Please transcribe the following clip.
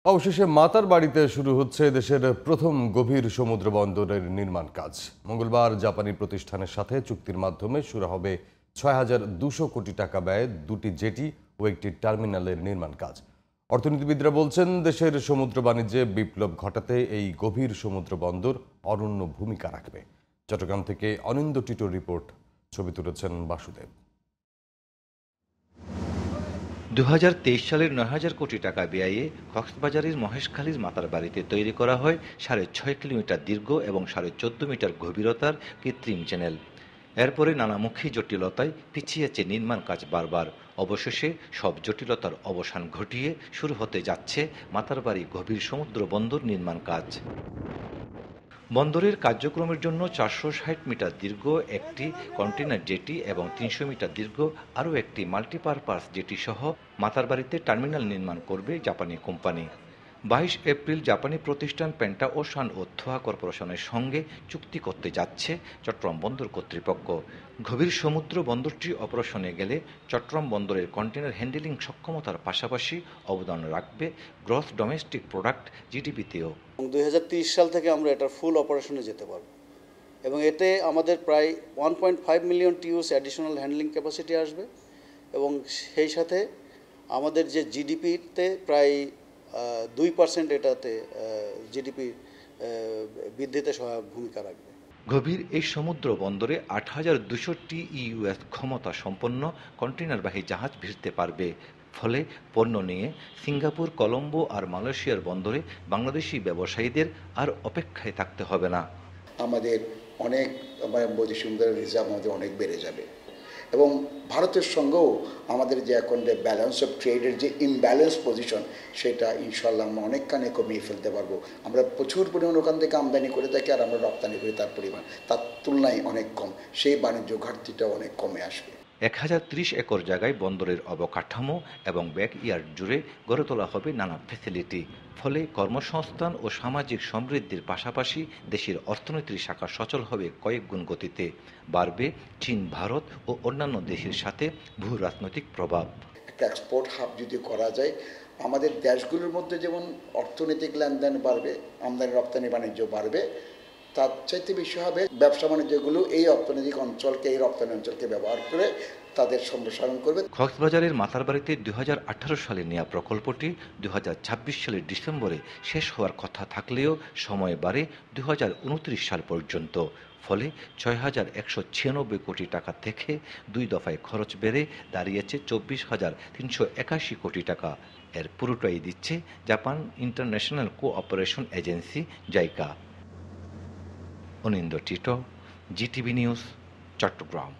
অবশেষে মাতার বাড়িতে শুরু হচ্ছে দেশের প্রথম গভীর সমুদ্র বন্দরের নির্মাণ কাজ। মঙ্গলবার জাপানি প্রতিষ্ঠানের সাথে চুক্তির মাধ্যমে শুরু হবে ৬,২০০ কোটি টাকা ব্যয়ে দুটি জেটি ও একটি টার্মিনালের নির্মাণ কাজ। অর্থনীতিবিদরা বলছেন, দেশের সমুদ্র বাণিজ্যে বিপ্লব ঘটাতে এই গভীর সমুদ্র বন্দর অনন্য ভূমিকা রাখবে। চট্টগ্রাম থেকে অনিন্দ্য টিটোর রিপোর্ট, ছবি তুলেছেন বাসুদেব। ২০২৩ সালের ৯,০০০ কোটি টাকা ব্যয়ে কক্সবাজারের মহেশখালীর মাতার বাড়িতে তৈরি করা হয় ৬.৫ কিলোমিটার দীর্ঘ এবং ১৪.৫ মিটার গভীরতার কৃত্রিম চ্যানেল। এরপরে নানামুখী জটিলতায় পিছিয়েছে নির্মাণ কাজ বারবার। অবশেষে সব জটিলতার অবসান ঘটিয়ে শুরু হতে যাচ্ছে মাতারবাড়ি গভীর সমুদ্র বন্দর নির্মাণ কাজ। বন্দরের কার্যক্রমের জন্য ৪৬০ মিটার দীর্ঘ একটি কন্টেইনার জেটি এবং ৩০০ মিটার দীর্ঘ আরও একটি মাল্টিপারপাস জেটি সহ মাতারবাড়িতে টার্মিনাল নির্মাণ করবে জাপানি কোম্পানি। ২২ এপ্রিল জাপানি প্রতিষ্ঠান পেন্টা ওশান ও থোয়া কর্পোরেশনের সঙ্গে চুক্তি করতে যাচ্ছে চট্টগ্রাম বন্দর কর্তৃপক্ষ। গভীর সমুদ্র বন্দরটি অপারেশনে গেলে চট্টগ্রাম বন্দরের কন্টেইনার হ্যান্ডেলিং সক্ষমতার পাশাপাশি অবদান রাখবে গ্রস ডোমেস্টিক প্রোডাক্ট জিডিপিতেও। ২০৩০ সাল থেকে আমরা এটা ফুল অপারেশনে যেতে পারব এবং এতে আমাদের প্রায় 1.5 million Tues additional handling capacity আসবে এবং সেই সাথে আমাদের যে জিডিপিতে প্রায় 2% এটাতে জিডিপি বৃদ্ধিতে সহায়ক ভূমিকা রাখবে। গভীর এই সমুদ্র বন্দরে ৮,২০০ টিইউএস ক্ষমতা সম্পন্ন কন্টেইনারবাহী জাহাজ ভিড়তে পারবে। ফলে পণ্য নিয়ে সিঙ্গাপুর, কলম্বো আর মালয়েশিয়ার বন্দরে বাংলাদেশি ব্যবসায়ীদের আর অপেক্ষায় থাকতে হবে না। আমাদের অনেক বৈদেশিক রিজার্ভ আমাদের অনেক বেড়ে যাবে এবং ভারতের সঙ্গেও আমাদের যে এখন যে ব্যালেন্স অফ ট্রেডের যে ইমব্যালেন্স পজিশন, সেটা ইনশাল্লাহ আমরা অনেকখানে কমিয়ে ফেলতে পারবো। আমরা প্রচুর পরিমাণ ওখান থেকে আমদানি করে থাকি আর আমরা রপ্তানি করি তার পরিমাণ তার তুলনায় অনেক কম, সেই বাণিজ্য ঘাটতিটা অনেক কমে আসবে। ১,০৩০ একর জায়গায় বন্দরের অবকাঠামো এবং ব্যাকইয়ার্ড জুড়ে গড়ে তোলা হবে নানা ফ্যাসিলিটি। ফলে কর্মসংস্থান ও সামাজিক সমৃদ্ধির পাশাপাশি দেশের অর্থনীতির শাখা সচল হবে কয়েক গুণ গতিতে। বাড়বে চীন, ভারত ও অন্যান্য দেশের সাথে ভূ রাজনৈতিক প্রভাব। একটা এক্সপোর্ট হাব যদি করা যায়, আমাদের দেশগুলোর মধ্যে যেমন অর্থনৈতিক লেনদেন বাড়বে, আমদানি রপ্তানি বাণিজ্য বাড়বে, তার চাইতে বেশি হবে ব্যবসা বাণিজ্যগুলো এই অর্থনৈতিক অঞ্চলকে, এই রপ্তানি অঞ্চলকে ব্যবহার করে তাদের সম্প্রসারণ করবে। কক্সবাজারের মাতারবাড়িতে ২০১৮ সালে নেওয়া প্রকল্পটি ২০২৬ সালের ডিসেম্বরে শেষ হওয়ার কথা থাকলেও সময় বাড়ে ২০২৯ সাল পর্যন্ত। ফলে ৬,১৯৬ কোটি টাকা থেকে ২ দফায় খরচ বেড়ে দাঁড়িয়েছে ২৪,৩৮১ কোটি টাকা। এর পুরোটাই দিচ্ছে Japan International Cooperation Agency JICA. Anindya Tito, GTV news, Chittagong.